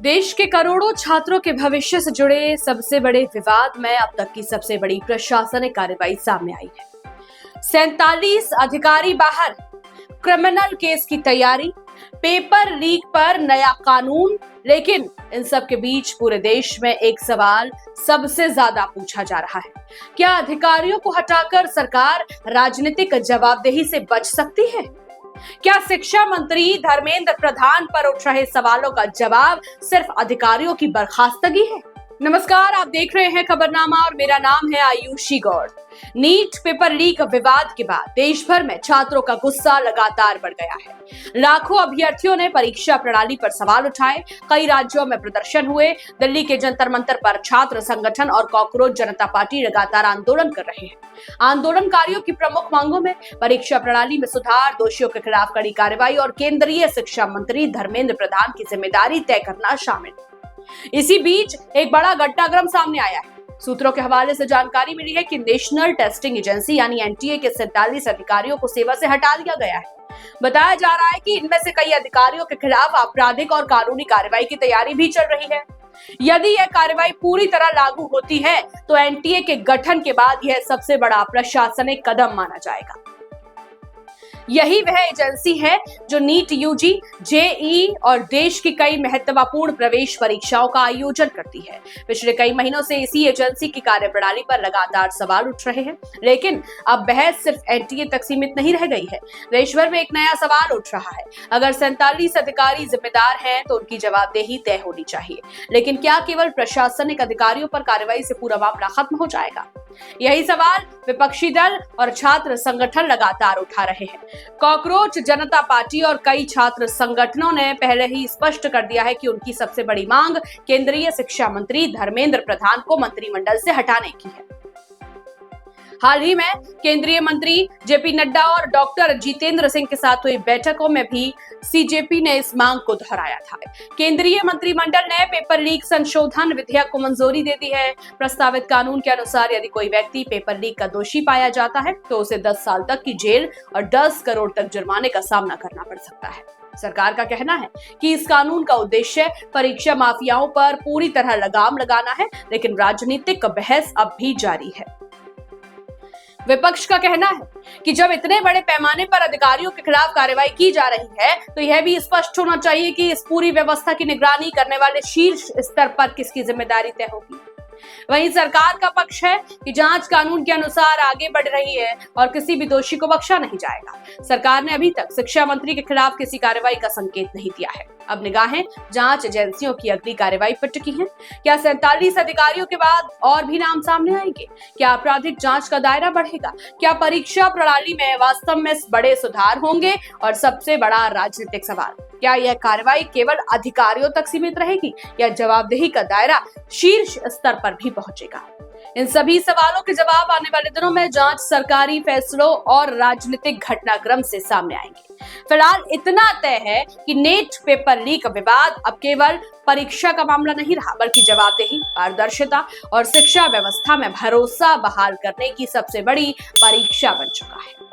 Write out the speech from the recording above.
देश के करोड़ों छात्रों के भविष्य से जुड़े सबसे बड़े विवाद में अब तक की सबसे बड़ी प्रशासनिक कार्रवाई सामने आई है। 47 अधिकारी बाहर, क्रिमिनल केस की तैयारी, पेपर लीक पर नया कानून। लेकिन इन सब के बीच पूरे देश में एक सवाल सबसे ज्यादा पूछा जा रहा है, क्या अधिकारियों को हटाकर सरकार राजनीतिक जवाबदेही से बच सकती है? क्या शिक्षा मंत्री धर्मेंद्र प्रधान पर उठ रहे सवालों का जवाब सिर्फ अधिकारियों की बर्खास्तगी है? नमस्कार, आप देख रहे हैं खबरनामा और मेरा नाम है Ayushi Gaur. NEET paper leak विवाद के बाद देश भर में छात्रों का गुस्सा लगातार बढ़ गया है। लाखों अभ्यर्थियों ने परीक्षा प्रणाली पर सवाल उठाए, कई राज्यों में प्रदर्शन हुए। दिल्ली के जंतर मंतर पर छात्र संगठन और कॉकरोच जनता पार्टी लगातार आंदोलन कर रहे हैं। आंदोलनकारियों की प्रमुख मांगों में परीक्षा प्रणाली में सुधार, दोषियों के खिलाफ कड़ी कार्रवाई और केंद्रीय शिक्षा मंत्री धर्मेंद्र प्रधान की जिम्मेदारी तय करना शामिल है। इसी बीच एक बड़ा घटनाक्रम सामने आया है। सूत्रों के हवाले से जानकारी मिली है कि नेशनल टेस्टिंग एजेंसी यानी एनटीए के 47 अधिकारियों को सेवा से हटा दिया गया है। बताया जा रहा है कि इनमें से कई अधिकारियों के खिलाफ आपराधिक और कानूनी कार्रवाई की तैयारी भी चल रही है। यदि यह कार्रवाई पूरी तरह लागू होती है तो एनटीए के गठन के बाद यह सबसे बड़ा प्रशासनिक कदम माना जाएगा। यही वह एजेंसी है जो नीट, यूजी, जेईई और देश की कई महत्वपूर्ण प्रवेश परीक्षाओं का आयोजन करती है। पिछले कई महीनों से इसी एजेंसी की कार्यप्रणाली पर लगातार सवाल उठ रहे हैं, लेकिन अब बहस सिर्फ एनटीए तक सीमित नहीं रह गई है। देश भर में एक नया सवाल उठ रहा है, अगर 47 अधिकारी जिम्मेदार हैं तो उनकी जवाबदेही तय होनी चाहिए, लेकिन क्या केवल प्रशासनिक अधिकारियों पर कार्रवाई से पूरा मामला खत्म हो जाएगा? यही सवाल विपक्षी दल और छात्र संगठन लगातार उठा रहे हैं। कॉकरोच जनता पार्टी और कई छात्र संगठनों ने पहले ही स्पष्ट कर दिया है कि उनकी सबसे बड़ी मांग केंद्रीय शिक्षा मंत्री धर्मेंद्र प्रधान को मंत्रिमंडल से हटाने की है। हाल ही में केंद्रीय मंत्री जेपी नड्डा और डॉक्टर जितेंद्र सिंह के साथ हुई बैठकों में भी सीजेपी ने इस मांग को दोहराया था। केंद्रीय मंत्रिमंडल ने पेपर लीक संशोधन विधेयक को मंजूरी दे दी है। प्रस्तावित कानून के अनुसार यदि कोई व्यक्ति पेपर लीक का दोषी पाया जाता है तो उसे 10 साल तक की जेल और 10 करोड़ तक जुर्माने का सामना करना पड़ सकता है। सरकार का कहना है कि इस कानून का उद्देश्य परीक्षा माफियाओं पर पूरी तरह लगाम लगाना है, लेकिन राजनीतिक बहस अब भी जारी है। विपक्ष का कहना है कि जब इतने बड़े पैमाने पर अधिकारियों के खिलाफ कार्रवाई की जा रही है तो यह भी स्पष्ट होना चाहिए कि इस पूरी व्यवस्था की निगरानी करने वाले शीर्ष स्तर पर किसकी जिम्मेदारी तय होगी। वहीं सरकार का पक्ष है कि जांच कानून के अनुसार आगे बढ़ रही है और किसी भी दोषी को बख्शा नहीं जाएगा। सरकार ने अभी तक शिक्षा मंत्री के खिलाफ किसी कार्रवाई का संकेत नहीं दिया है। अब निगाहें जांच एजेंसियों की अगली कार्रवाई पर टिकी हैं। क्या 47 अधिकारियों के बाद और भी नाम सामने आएंगे? क्या आपराधिक जांच का दायरा बढ़ेगा? क्या परीक्षा प्रणाली में वास्तव में बड़े सुधार होंगे? और सबसे बड़ा राजनीतिक सवाल, क्या यह कार्रवाई केवल अधिकारियों तक सीमित रहेगी या जवाबदेही का दायरा शीर्ष स्तर पर भी पहुंचेगा? इन सभी सवालों के जवाब आने वाले दिनों में जांच, सरकारी फैसलों और राजनीतिक घटनाक्रम से सामने आएंगे। फिलहाल इतना तय है कि नीट पेपर लीक विवाद अब केवल परीक्षा का मामला नहीं रहा, बल्कि जवाबदेही, पारदर्शिता और शिक्षा व्यवस्था में भरोसा बहाल करने की सबसे बड़ी परीक्षा बन चुका है।